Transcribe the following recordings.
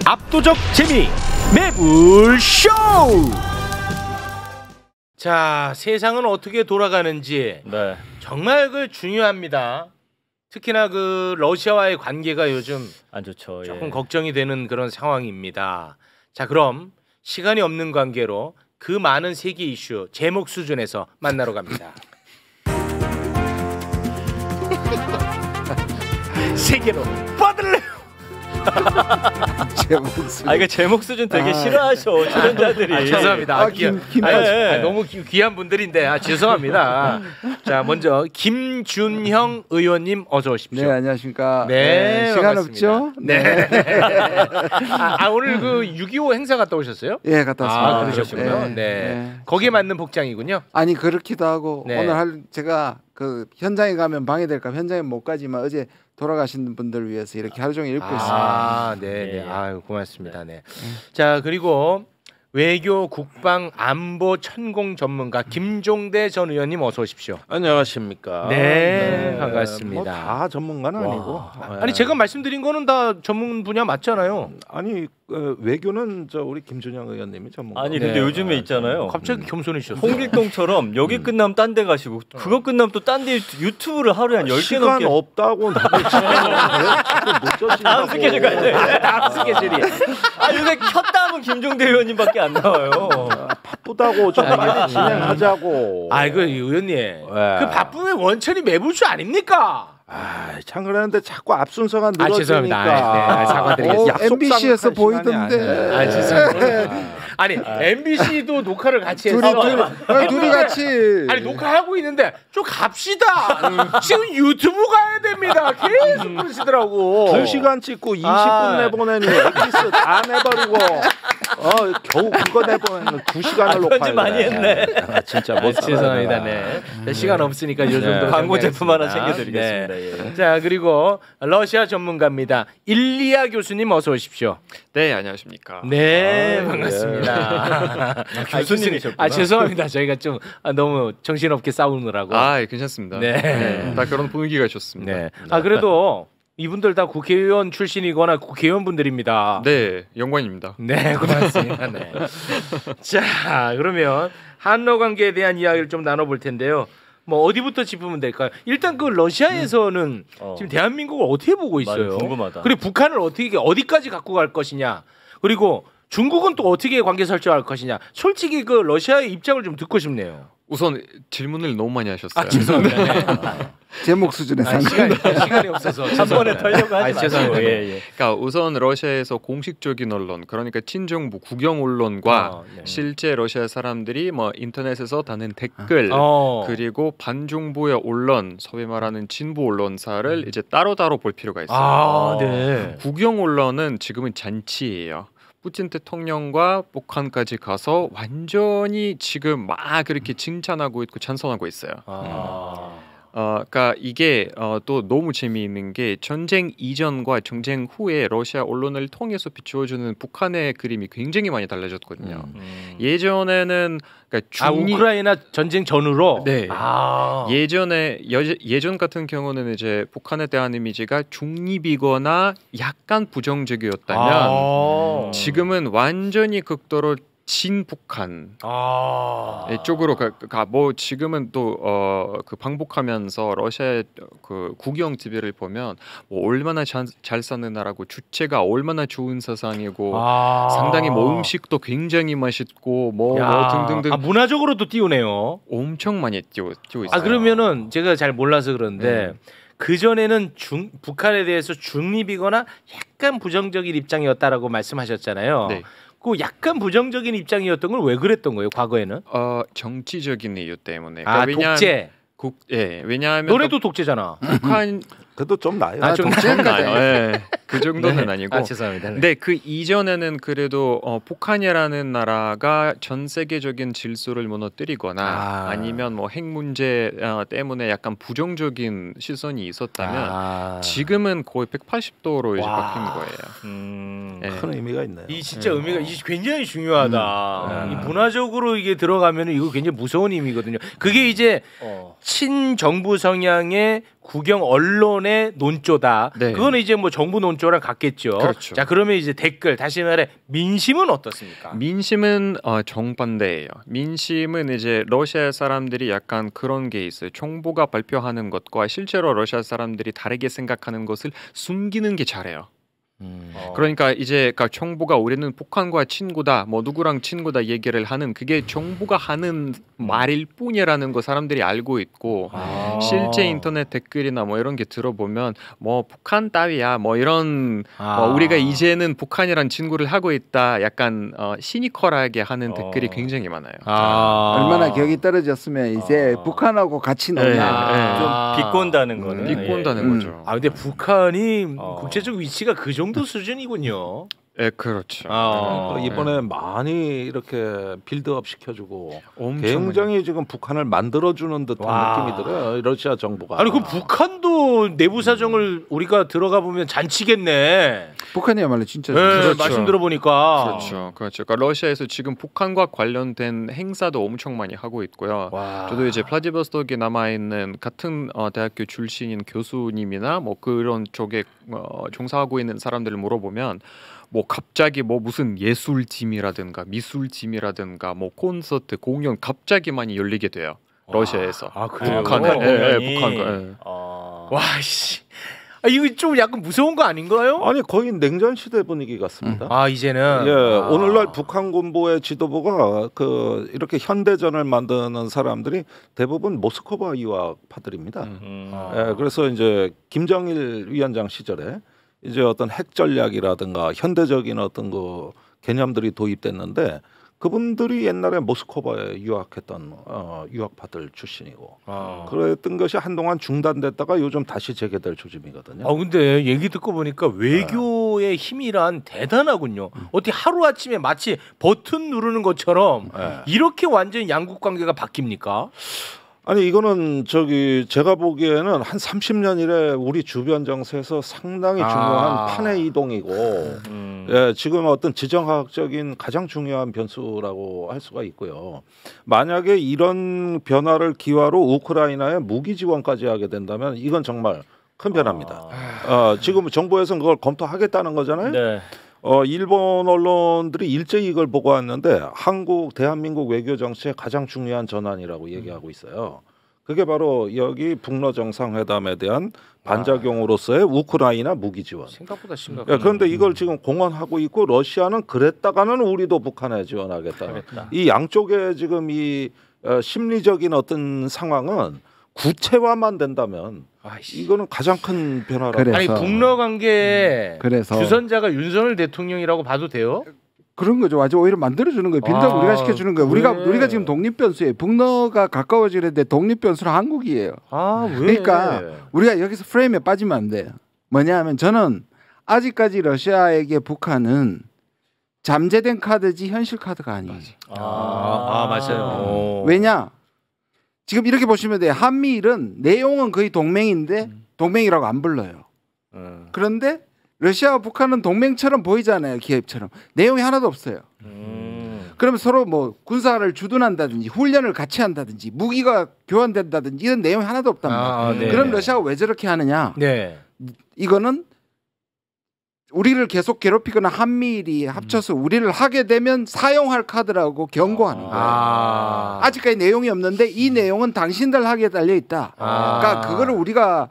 압도적 재미 매불쇼. 자, 세상은 어떻게 돌아가는지 네. 정말 그 중요합니다. 특히나 그 러시아와의 관계가 요즘 안 좋죠. 조금 걱정이 되는 그런 상황입니다. 자, 그럼 시간이 없는 관계로 그 많은 세계 이슈 제목 수준에서 만나러 갑니다. 세계로 뻗을래요. 이거 제목 수준 되게 싫어하셔 출연자들이. 죄송합니다. 너무 귀한 분들인데 죄송합니다. 자, 먼저 김준형 의원님 어서 오십시오. 네, 안녕하십니까. 네, 시간 반갑습니다. 없죠? 네. 오늘 그 6.25 행사 갔다 오셨어요? 예, 갔다 왔습니다. 그러셨군요. 네. 거기에 맞는 복장이군요. 아니 그렇기도 하고 네. 오늘 제가 그 현장에 가면 방해될까 현장에 못 가지만 어제 돌아가신 분들 위해서 이렇게 하루 종일 읽고 있습니다. 네. 아유, 고맙습니다. 네. 자, 그리고 외교, 국방, 안보, 천공 전문가 김종대 전 의원님 어서 오십시오. 안녕하십니까. 네, 반갑습니다. 뭐 다 전문가는 아니고. 아니 제가 말씀드린 거는 다 전문 분야 맞잖아요. 아니 외교는 우리 김준영 의원님이 전문가. 아니 근데 요즘에 있잖아요. 갑자기 겸손해지셨어요. 홍길동처럼 여기 끝나면 딴 데 가시고 그거 끝나면 또 딴 데 유튜브를 하루에 한 10개 시간 넘게. 없다고 나도 지금 다음 스케줄 가야 돼. 다음 스케줄이. 요새 켰다 하면 김종대 의원님밖에 안 나와요. 바쁘다고 좀 빨리 진행하자고. 그 의원님. 그 바쁘면 원천이 매불쇼 아닙니까? 참 그러는데 자꾸 앞순서가 늘어지니까. 죄송합니다. 사과드리겠습니다. MBC에서 보이던데. 죄송합니다. 아니 MBC도 녹화를 같이 해서 둘이 같이 녹화하고 있는데 좀 갑시다. 지금 유튜브 가야 됩니다. 계속 그러시더라고. 2시간 찍고 20분 내보내니 엑기스 다 내버리고 겨우 그거 내보내는 2시간을 녹화해. 편집 많이 했네. 진짜 못 죄송합니다. 네. 시간 없으니까 요 정도 광고 제품 하나 챙겨드리겠습니다. 네. 자, 그리고 러시아 전문가입니다. 일리아 교수님 어서 오십시오. 네, 안녕하십니까. 네, 반갑습니다. 교수님이셨구나. 죄송합니다. 저희가 좀 너무 정신없게 싸우느라고. 괜찮습니다. 네. 다 그런 분위기가 좋습니다. 네. 그래도 이분들 다 국회의원 출신이거나 국회의원분들입니다. 네, 영광입니다. 네, 고맙습니다. 네. 자, 그러면 한러 관계에 대한 이야기를 좀 나눠볼 텐데요. 뭐 어디부터 짚으면 될까요? 일단 그 러시아에서는 지금 대한민국을 어떻게 보고 있어요? 맞아, 궁금하다. 그리고 북한을 어디까지 갖고 갈 것이냐? 그리고 중국은 또 어떻게 관계 설정할 것이냐? 솔직히 그 러시아의 입장을 좀 듣고 싶네요. 우선 질문을 너무 많이 하셨어요. 죄송합니다. 제목 수준에서 시간이 없어서 한 번에 털려고 하지 죄송합니다. 그러니까 우선 러시아에서 공식적인 언론, 그러니까 친정부 국영 언론과 실제 러시아 사람들이 뭐 인터넷에서 다는 댓글 그리고 반정부의 언론, 소위 말하는 진보 언론사를 이제 따로따로 볼 필요가 있어요. 네. 국영 언론은 지금은 잔치예요. 푸틴 대통령과 북한까지 가서 완전히 지금 막 그렇게 칭찬하고 있고 찬송하고 있어요. 그러니까 이게 또 너무 재미있는 게 전쟁 이전과 전쟁 후에 러시아 언론을 통해서 비추어주는 북한의 그림이 굉장히 많이 달라졌거든요. 예전에는 그러니까 우크라이나 전쟁 전후로. 네. 예전 같은 경우는 이제 북한에 대한 이미지가 중립이거나 약간 부정적이었다면 지금은 완전히 극도로 친북한 쪽으로 뭐 지금은 또 그 방북하면서 러시아의 그 국영 TV를 보면 뭐 얼마나 잘 사는 나라고 주체가 얼마나 좋은 세상이고 상당히 뭐 음식도 굉장히 맛있고 뭐 등등등 문화적으로도 띄우네요. 엄청 많이 띄고 있어요. 그러면은 제가 잘 몰라서 그런데 그 전에는 북한에 대해서 중립이거나 약간 부정적인 입장이었다라고 말씀하셨잖아요. 네. 그 약간 부정적인 입장이었던 건 왜 그랬던 거예요? 과거에는? 정치적인 이유 때문에. 독재. 왜냐하면 노래도 독재잖아. 북한 그래도 좀 나요. 좀 나요. 그 정도는 아니고. 죄송합니다. 근데 그 이전에는 그래도 북한이라는 나라가 전 세계적인 질서를 무너뜨리거나 아니면 뭐 핵 문제 때문에 약간 부정적인 시선이 있었다면 지금은 거의 180도로 이제 바뀐 거예요. 큰 의미가 있네요. 이 진짜 의미가 굉장히 중요하다. 이 문화적으로 이게 들어가면 이거 굉장히 무서운 의미거든요. 그게 이제 친정부 성향의 국영 언론의 논조다. 네. 그거는 이제 뭐 정부 논조랑 같겠죠. 그렇죠. 자, 그러면 이제 댓글 다시 말해 민심은 어떻습니까? 민심은 정반대예요. 민심은 이제 러시아 사람들이 약간 그런 게 있어요. 정부가 발표하는 것과 실제로 러시아 사람들이 다르게 생각하는 것을 숨기는 게 잘해요. 그러니까 이제 정부가 우리는 북한과 친구다, 뭐 누구랑 친구다 얘기를 하는 그게 정부가 하는 말일 뿐이라는 거 사람들이 알고 있고 실제 인터넷 댓글이나 뭐 이런 게 들어보면 뭐 북한 따위야 뭐 이런 우리가 이제는 북한이란 친구를 하고 있다 약간 시니컬하게 하는 댓글이 굉장히 많아요. 얼마나 격이 떨어졌으면 이제 북한하고 같이 놀냐. 좀 비꼰다는 거는. 비꼰다는 거죠. 근데 북한이 국제적 위치가 그 정도 수준이군요. 네, 그렇죠. 이번에 많이 이렇게 빌드업 시켜주고 엄청 굉장히 지금 북한을 만들어주는 듯한 느낌이 들어요. 러시아 정부가. 아니 그 북한도 내부 사정을 우리가 들어가 보면 잔치겠네. 북한이야말로 진짜. 네, 그렇죠. 말씀 들어보니까. 그렇죠. 그러니까 러시아에서 지금 북한과 관련된 행사도 엄청 많이 하고 있고요. 저도 이제 플라디보스토크에 남아 있는 같은 대학교 출신인 교수님이나 뭐 그런 쪽에 종사하고 있는 사람들을 물어보면. 뭐 갑자기 뭐 무슨 예술팀이라든가 미술팀이라든가 뭐 콘서트 공연 갑자기 많이 열리게 돼요. 러시아에서. 그래요? 북한과. 와씨. 이거 좀 약간 무서운 거 아닌가요? 아니 거의 냉전 시대 분위기 같습니다. 이제는. 오늘날 북한 군부의 지도부가 이렇게 현대전을 만드는 사람들이 대부분 모스크바 유학파들입니다. 그래서 이제 김정일 위원장 시절에 이제 어떤 핵 전략이라든가 현대적인 어떤 개념들이 도입됐는데 그분들이 옛날에 모스크바에 유학했던 유학파들 출신이고 그랬던 것이 한동안 중단됐다가 요즘 다시 재개될 조짐이거든요. 근데 얘기 듣고 보니까 외교의 힘이란 대단하군요. 어떻게 하루 아침에 마치 버튼 누르는 것처럼 이렇게 완전히 양국 관계가 바뀝니까? 아니 이거는 제가 보기에는 한 30년 이래 우리 주변 정세에서 상당히 중요한 판의 이동이고 지금 어떤 지정학적인 가장 중요한 변수라고 할 수가 있고요. 만약에 이런 변화를 기화로 우크라이나에 무기 지원까지 하게 된다면 이건 정말 큰 변화입니다. 지금 정부에서는 그걸 검토하겠다는 거잖아요. 네. 일본 언론들이 일제히 이걸 보고 왔는데 대한민국 외교 정치의 가장 중요한 전환이라고 얘기하고 있어요. 그게 바로 여기 북러 정상회담에 대한 반작용으로서의 우크라이나 무기 지원. 생각보다 심각해요. 그런데 이걸 지금 공언하고 있고 러시아는 그랬다가는 우리도 북한에 지원하겠다. 이 양쪽의 지금 이 심리적인 어떤 상황은 구체화만 된다면 이거는 가장 큰 변화라고. 아니 북러 관계에 그래서 주선자가 윤석열 대통령이라고 봐도 돼요? 그런 거죠. 아주 오히려 만들어주는 거예요. 빈답 우리가 시켜주는 거예요. 우리가 지금 독립변수예요. 북러가 가까워지는데 독립변수는 한국이에요. 왜? 그러니까 우리가 여기서 프레임에 빠지면 안 돼요. 뭐냐 하면 저는 아직까지 러시아에게 북한은 잠재된 카드지 현실 카드가 아니에요. 맞아요. 왜냐? 지금 이렇게 보시면 돼요. 한미일은 내용은 거의 동맹인데 동맹이라고 안 불러요. 그런데 러시아와 북한은 동맹처럼 보이잖아요. 기업처럼. 내용이 하나도 없어요. 그러면 서로 뭐 군사를 주둔한다든지 훈련을 같이 한다든지 무기가 교환된다든지 이런 내용이 하나도 없단 말이에요. 그럼 러시아가 왜 저렇게 하느냐? 이거는 우리를 계속 괴롭히거나 한미일이 합쳐서 우리를 하게 되면 사용할 카드라고 경고하는 거예요. 아직까지 내용이 없는데 이 내용은 당신들 하기에 달려 있다. 그러니까 그거를 우리가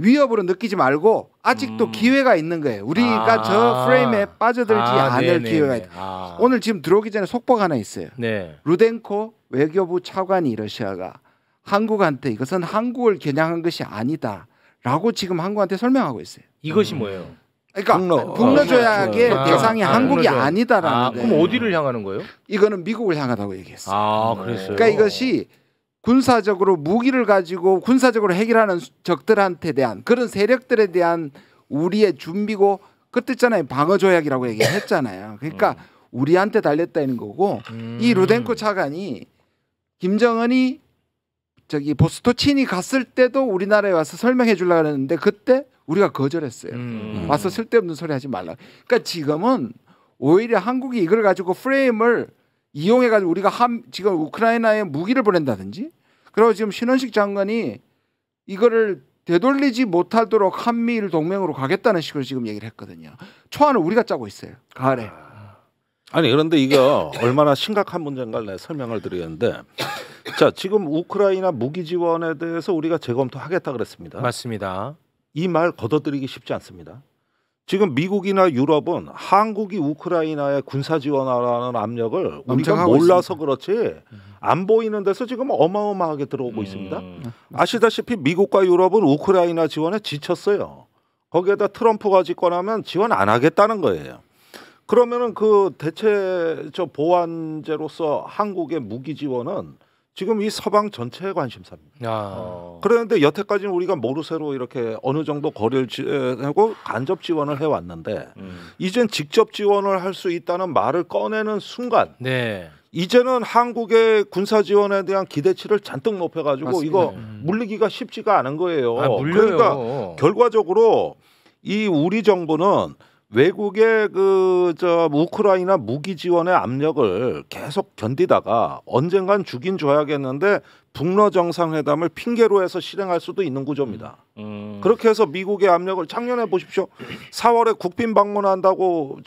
위협으로 느끼지 말고 아직도 기회가 있는 거예요. 우리가 저 프레임에 빠져들지 않을 기회가 있다. 오늘 지금 들어오기 전에 속보가 하나 있어요. 루덴코 외교부 차관이 러시아가 한국한테 이것은 한국을 겨냥한 것이 아니다라고 지금 한국한테 설명하고 있어요. 이것이 뭐예요? 그러니까 북러 조약의 대상이 한국이 아니다라는 거예요. 그럼 어디를 향하는 거예요? 이거는 미국을 향하다고 얘기했어요. 그랬어요. 그러니까 이것이 군사적으로 무기를 가지고 군사적으로 해결하는 적들한테 대한 그런 세력들에 대한 우리의 준비고 그때 있잖아요. 방어 조약이라고 얘기했잖아요. 그러니까 우리한테 달렸다는 거고 이 루덴코 차관이 김정은이 보스토친이 갔을 때도 우리나라에 와서 설명해 주려고 했는데 그때 우리가 거절했어요. 와서 쓸데없는 소리 하지 말라. 그러니까 지금은 오히려 한국이 이걸 가지고 프레임을 이용해가지고 우리가 지금 우크라이나에 무기를 보낸다든지 그리고 지금 신원식 장관이 이거를 되돌리지 못하도록 한미일 동맹으로 가겠다는 식으로 지금 얘기를 했거든요. 초안을 우리가 짜고 있어요. 가을에. 아니 그런데 이거 얼마나 심각한 문제인가를 내가 설명을 드리는데 자 지금 우크라이나 무기 지원에 대해서 우리가 재검토하겠다 그랬습니다. 맞습니다. 이 말 걷어들이기 쉽지 않습니다. 지금 미국이나 유럽은 한국이 우크라이나에 군사 지원하라는 압력을 우리가 몰라서 있습니다. 그렇지 안 보이는 데서 지금 어마어마하게 들어오고 있습니다. 아시다시피 미국과 유럽은 우크라이나 지원에 지쳤어요. 거기에다 트럼프가 집권하면 지원 안 하겠다는 거예요. 그러면은 그 대체 보완제로서 한국의 무기 지원은 지금 이 서방 전체의 관심사입니다. 그런데 여태까지는 우리가 모르쇠로 이렇게 어느 정도 거리를 하고 간접 지원을 해왔는데 이젠 직접 지원을 할 수 있다는 말을 꺼내는 순간 네. 이제는 한국의 군사 지원에 대한 기대치를 잔뜩 높여가지고 맞습니다. 이거 물리기가 쉽지가 않은 거예요. 물려요. 그러니까 결과적으로 이 우리 정부는 외국의 우크라이나 무기 지원의 압력을 계속 견디다가 언젠간 주긴 줘야겠는데 북러 정상회담을 핑계로 해서 실행할 수도 있는 구조입니다. 그렇게 해서 미국의 압력을 작년에 보십시오. 4월에 국빈 방문한다고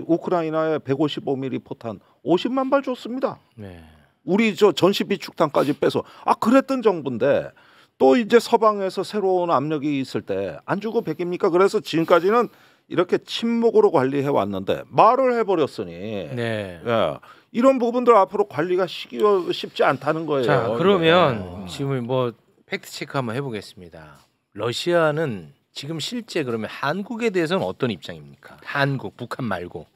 우크라이나에 155mm 포탄 50만 발 줬습니다. 네. 우리 전시 비축탄까지 빼서 그랬던 정부인데 또 이제 서방에서 새로운 압력이 있을 때 안 주고 베깁니까? 그래서 지금까지는 이렇게 침묵으로 관리해 왔는데 말을 해버렸으니 네. 예, 이런 부분들 앞으로 관리가 쉽지 않다는 거예요. 자 그러면 지금 뭐 팩트 체크 한번 해보겠습니다. 러시아는 지금 실제 그러면 한국에 대해서는 어떤 입장입니까? 한국, 북한 말고.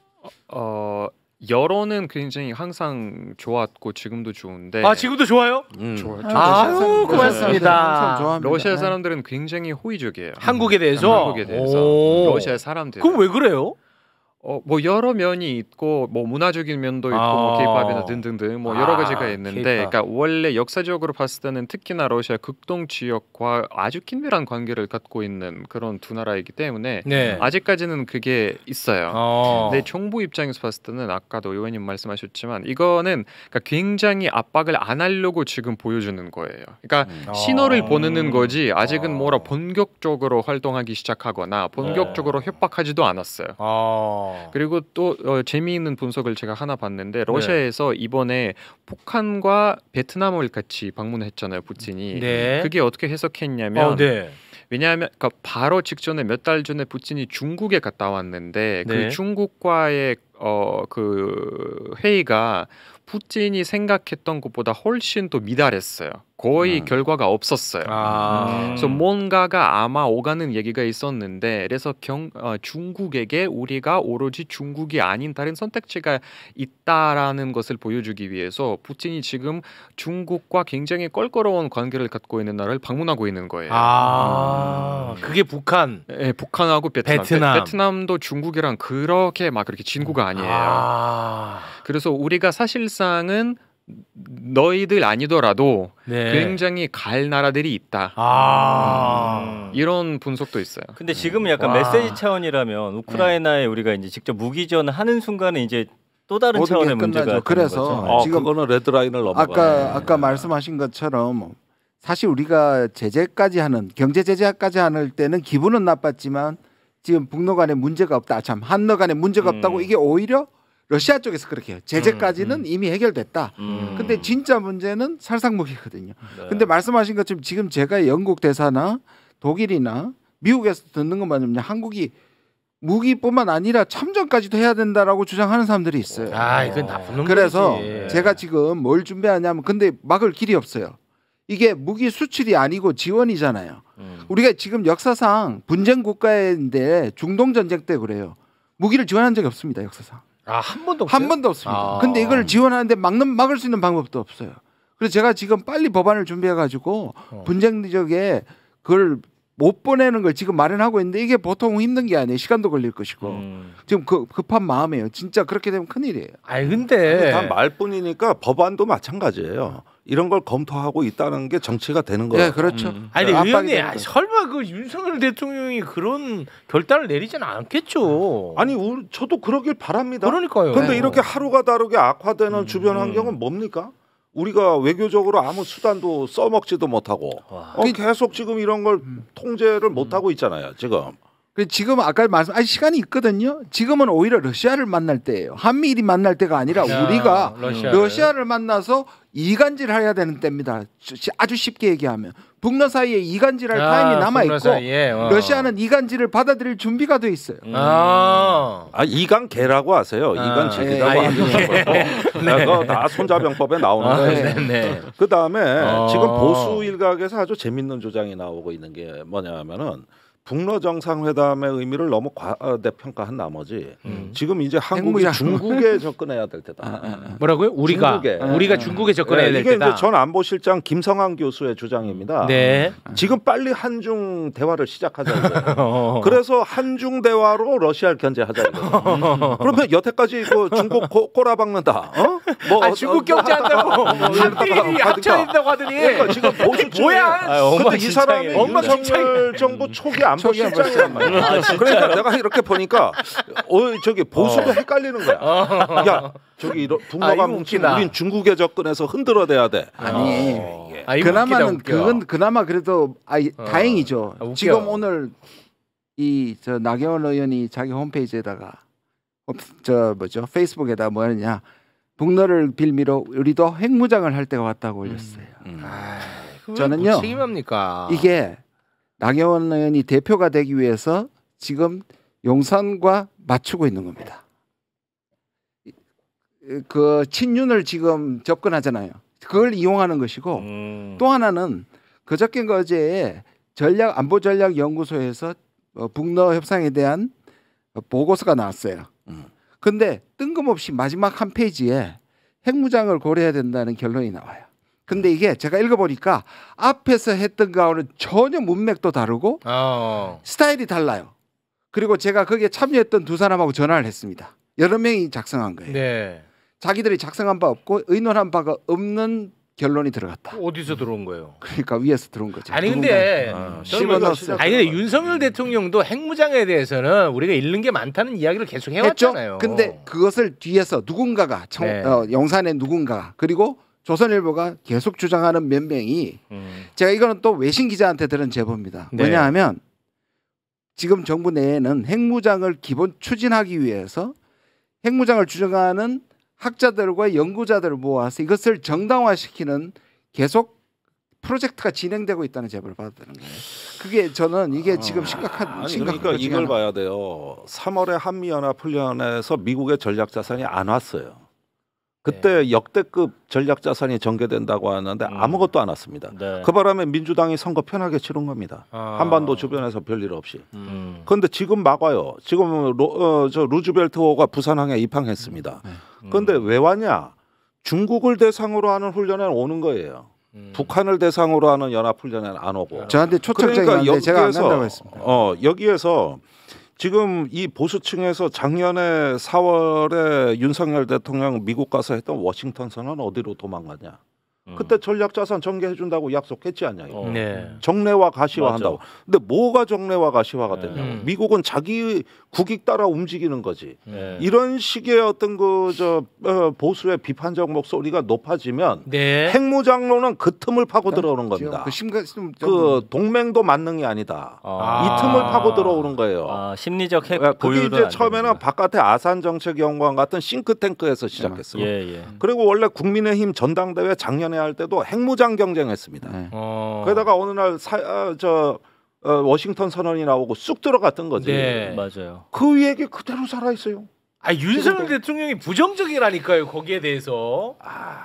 여론은 굉장히 항상 좋았고 지금도 좋은데 지금도 좋아요? 좋아요. 아유 고맙습니다. 좋아합니다. 러시아 사람들은 굉장히 호의적이에요. 한국에 대해서? 한국에 대해서 러시아 사람들. 그럼 왜 그래요? 뭐 여러 면이 있고 뭐 문화적인 면도 있고 뭐 케이팝이나 등등등 뭐 여러 가지가 있는데 그러니까 원래 역사적으로 봤을 때는 특히나 러시아 극동 지역과 아주 긴밀한 관계를 갖고 있는 그런 두 나라이기 때문에 네. 아직까지는 그게 있어요. 근데 정부 입장에서 봤을 때는 아까도 의원님 말씀하셨지만 이거는 그러니까 굉장히 압박을 안 하려고 지금 보여주는 거예요. 그러니까 신호를 보내는 거지 아직은 뭐라 본격적으로 활동하기 시작하거나 본격적으로 협박하지도 않았어요. 그리고 또 재미있는 분석을 제가 하나 봤는데 러시아에서 이번에 북한과 베트남을 같이 방문했잖아요, 푸틴이. 네. 그게 어떻게 해석했냐면 네. 왜냐하면 그러니까 바로 직전에 몇 달 전에 푸틴이 중국에 갔다 왔는데 네. 그 중국과의 그 회의가 푸틴이 생각했던 것보다 훨씬 더 미달했어요. 거의 결과가 없었어요. 그래서 뭔가가 아마 오가는 얘기가 있었는데 그래서 중국에게 우리가 오로지 중국이 아닌 다른 선택지가 있다라는 것을 보여주기 위해서 푸틴이 지금 중국과 굉장히 껄끄러운 관계를 갖고 있는 나라를 방문하고 있는 거예요. 그게 북한. 네, 북한하고 베트남도 중국이랑 그렇게 막 그렇게 친구가 아니에요. 그래서 우리가 사실상은 너희들 아니더라도 굉장히 갈 나라들이 있다. 이런 분석도 있어요. 근데 지금은 약간 메시지 차원이라면 우크라이나에 우리가 이제 직접 무기 지원을 하는 순간에 이제 또 다른 차원의 문제가 되는 그래서 거죠. 지금 그거는 레드라인을 넘어가. 아까 말씀하신 것처럼 사실 우리가 제재까지 하는 경제 제재까지 하는 때는 기분은 나빴지만 지금 북러 간에 문제가 없다. 한러 간에 문제가 없다고 이게 오히려 러시아 쪽에서 그렇게 해요. 제재까지는 이미 해결됐다. 근데 진짜 문제는 살상무기거든요. 근데 말씀하신 것처럼 지금 제가 영국 대사나 독일이나 미국에서 듣는 것만 하면 한국이 무기뿐만 아니라 참전까지도 해야 된다라고 주장하는 사람들이 있어요. 이건 나쁜 놈이지. 그래서 제가 지금 뭘 준비하냐면 근데 막을 길이 없어요. 이게 무기 수출이 아니고 지원이잖아요. 우리가 지금 역사상 분쟁 국가인데 중동 전쟁 때 그래요. 무기를 지원한 적이 없습니다. 역사상. 한 번도 없어요? 한 번도 없습니다. 근데 이걸 지원하는데 막을 수 있는 방법도 없어요. 그래서 제가 지금 빨리 법안을 준비해 가지고 분쟁 지역에 그걸 못 보내는 걸 지금 마련하고 있는데 이게 보통 힘든 게 아니에요. 시간도 걸릴 것이고 지금 급한 마음이에요. 진짜 그렇게 되면 큰일이에요. 근데 다 말뿐이니까 법안도 마찬가지예요. 이런 걸 검토하고 있다는 게 정치가 되는 거예요. 네, 그렇죠. 아니 의원님, 설마 그 윤석열 대통령이 그런 결단을 내리지는 않겠죠. 아니, 저도 그러길 바랍니다. 그러니까요. 그런데 이렇게 하루가 다르게 악화되는 주변 환경은 뭡니까? 우리가 외교적으로 아무 수단도 써먹지도 못하고 계속 지금 이런 걸 통제를 못하고 있잖아요. 지금 아까 아직 시간이 있거든요. 지금은 오히려 러시아를 만날 때예요. 한미일이 만날 때가 아니라 우리가 러시아를 만나서 이간질해야 되는 때입니다. 아주 쉽게 얘기하면 북러 사이에 이간질할 타임이 남아 있고 러시아는 이간질을 받아들일 준비가 돼 있어요. 이간개라고 하세요. 이간질이라고 하는 거 다 손자병법에 나오는 거예요. 그다음에 지금 보수 일각에서 아주 재밌는 주장이 나오고 있는 게 뭐냐면은 북러 정상회담의 의미를 너무 과대평가한 나머지 지금 이제 한국이 중국에 접근해야 될 때다. 뭐라고요? 우리가 중국에 접근해야 될 이게 때다. 이제 전 안보실장 김성한 교수의 주장입니다. 네. 지금 빨리 한중 대화를 시작하자. 그래서 한중 대화로 러시아를 견제하자. 그러면 여태까지 그 중국 꼬라박는다. 중국 경제한다고 한미일이 합쳐야 된다고 하더니 그러니까 지금 보수 뭐야? 근데 이 사람이 윤석열 정부 초기 안보실장이란 말이야. 그러니까 내가 이렇게 보니까 저기 보수도 헷갈리는 거야. 야 저기 북러가 뭉친 우린 중국에 접근해서 흔들어대야 돼. 그나마는 웃기다. 그건 그나마 그래도 다행이죠. 지금 오늘 저 나경원 의원이 자기 홈페이지에다가 페이스북에다 뭐였냐 북러를 빌미로 우리도 핵무장을 할 때가 왔다고 올렸어요. 저는요 책임합니까? 이게 나경원 의원이 대표가 되기 위해서 지금 용산과 맞추고 있는 겁니다. 그 친윤을 지금 접근하잖아요. 그걸 이용하는 것이고 또 하나는 그저께 어제 안보전략연구소에서 북러 협상에 대한 보고서가 나왔어요. 근데 뜬금없이 마지막 한 페이지에 핵무장을 고려해야 된다는 결론이 나와요. 근데 이게 제가 읽어보니까 앞에서 했던 거와는 전혀 문맥도 다르고 스타일이 달라요. 그리고 제가 거기에 참여했던 두 사람하고 전화를 했습니다. 여러 명이 작성한 거예요. 네. 자기들이 작성한 바 없고 의논한 바가 없는 결론이 들어갔다. 어디서 들어온 거예요? 그러니까 위에서 들어온 거죠. 아니 근데 윤석열 대통령도 핵무장에 대해서는 우리가 잃는 게 많다는 이야기를 계속 해왔잖아요. 근데 그것을 뒤에서 누군가가 용산의 누군가 그리고 조선일보가 계속 주장하는 몇 명이 제가 이거는 또 외신 기자한테 들은 제보입니다. 왜냐하면 지금 정부 내에는 핵무장을 기본 추진하기 위해서 핵무장을 주장하는 학자들과 연구자들을 모아서 이것을 정당화시키는 계속 프로젝트가 진행되고 있다는 제보를 받았다는 거예요. 그게 저는 이게 지금 심각한 그러니까 이걸 봐야 돼요. 3월에 한미연합훈련에서 미국의 전략자산이 안 왔어요. 그때 역대급 전략자산이 전개된다고 하는데 아무것도 안 왔습니다. 그 바람에 민주당이 선거 편하게 치른 겁니다. 한반도 주변에서 별일 없이. 그런데 지금 막 와요. 지금 루즈벨트호가 부산항에 입항했습니다. 그런데 왜 왔냐? 중국을 대상으로 하는 훈련에 오는 거예요. 북한을 대상으로 하는 연합훈련에는 안 오고. 저한테 초청장이 왔는데 제가 안 간다고 했습니다. 여기에서 지금 이 보수층에서 작년에 4월에 윤석열 대통령 미국 가서 했던 워싱턴 선언 어디로 도망가냐? 그때 전략자산 전개해준다고 약속했지 않냐? 정례화 가시화한다고. 근데 뭐가 정례화 가시화가 되냐? 미국은 자기 국익 따라 움직이는 거지. 이런 식의 어떤 보수의 비판적 목소리가 높아지면 핵무장로는 그 틈을 파고 들어오는 겁니다. 그 동맹도 만능이 아니다. 이 틈을 파고 들어오는 거예요. 심리적 핵 그게 이제 처음에는 바깥에 아산정책연구원 같은 싱크탱크에서 시작했어요. 그리고 원래 국민의힘 전당대회 작년에 할 때도 핵무장 경쟁했습니다. 그러다가 어느 날 워싱턴 선언이 나오고 쑥 들어갔던 거지. 맞아요. 그 얘기 그대로 살아 있어요. 윤석열 대통령이 부정적이라니까요. 거기에 대해서.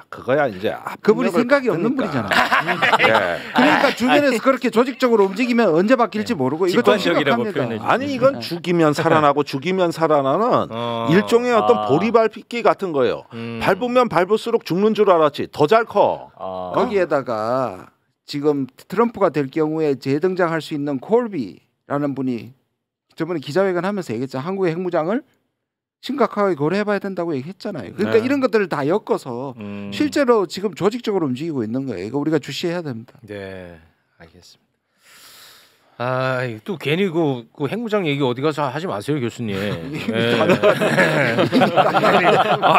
그거야 이제 그분이 생각이 없는 분이잖아. 그러니까 주변에서 그렇게 조직적으로 움직이면 언제 바뀔지 모르고 이거 좀 심각합니다. 아니 이건 죽이면 살아나고 죽이면 살아나는 일종의 어떤 보리밟기 같은 거예요. 밟으면 밟을수록 죽는 줄 알았지. 더 잘 커. 거기에다가 지금 트럼프가 될 경우에 재등장할 수 있는 콜비라는 분이 저번에 기자회견 하면서 얘기했죠. 한국의 핵무장을 심각하게 고려해봐야 된다고 얘기했잖아요. 그러니까 이런 것들을 다 엮어서 실제로 지금 조직적으로 움직이고 있는 거예요. 이거 우리가 주시해야 됩니다. 네, 알겠습니다. 또 괜히 그 핵무장 얘기 어디 가서 하지 마세요, 교수님. 네.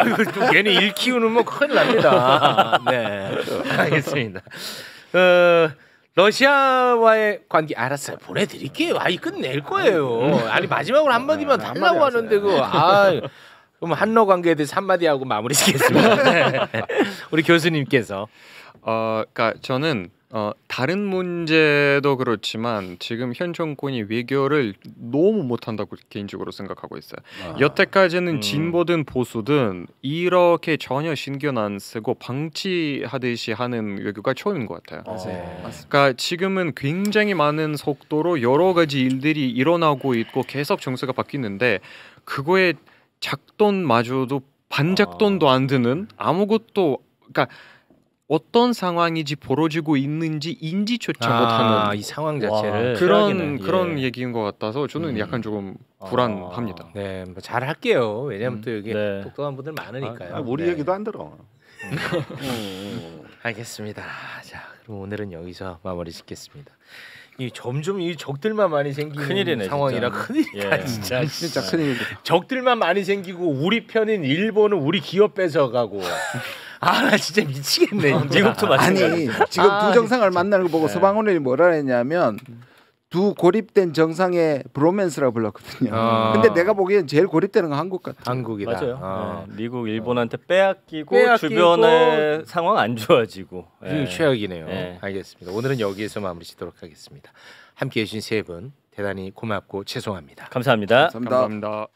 이거 또 괜히 일 키우는 뭐 큰일 납니다. 네, 알겠습니다. 러시아와의 관계 알았어요. 보내드릴게요. 끝낼 거예요. 아니 마지막으로 한마디만 달라고 하는데 그럼 한러 관계에 대해서 한마디 하고 마무리 짓겠습니다. 네. 우리 교수님께서 그러니까 저는 다른 문제도 그렇지만 지금 현 정권이 외교를 너무 못한다고 개인적으로 생각하고 있어요. 여태까지는 진보든 보수든 이렇게 전혀 신경 안 쓰고 방치하듯이 하는 외교가 처음인 것 같아요. 그러니까 지금은 굉장히 많은 속도로 여러 가지 일들이 일어나고 있고 계속 정세가 바뀌는데 그거에 작돈마저도 반작돈도 안 드는 아무것도 그러니까 어떤 상황이지 벌어지고 있는지 인지조차 못하는 이 상황 자체를 그런 얘기인 것 같아서 저는 약간 조금 불안합니다. 네, 뭐 잘할게요. 왜냐하면 또 여기 똑똑한 분들 많으니까요. 우리 얘기도 안 들어. 알겠습니다. 자, 그럼 오늘은 여기서 마무리 짓겠습니다. 점점 이 적들만 많이 생기는 큰일이네, 상황이라 큰일이다. 진짜 큰일이다. 적들만 많이 생기고 우리 편인 일본은 우리 기업 뺏어가고. 나 진짜 미치겠네. 미국도 아니 지금 두 정상을 만나는 거 보고 서방원이 뭐라 했냐면 두 고립된 정상의 브로맨스라고 불렀거든요. 근데 내가 보기엔 제일 고립되는 건 한국 같아. 한국이다. 맞아요. 미국 일본한테 빼앗기고 주변의 상황 안 좋아지고. 이게 최악이네요. 네. 알겠습니다. 오늘은 여기에서 마무리 짓도록 하겠습니다. 함께해 주신 세 분 대단히 고맙고 죄송합니다. 감사합니다. 감사합니다.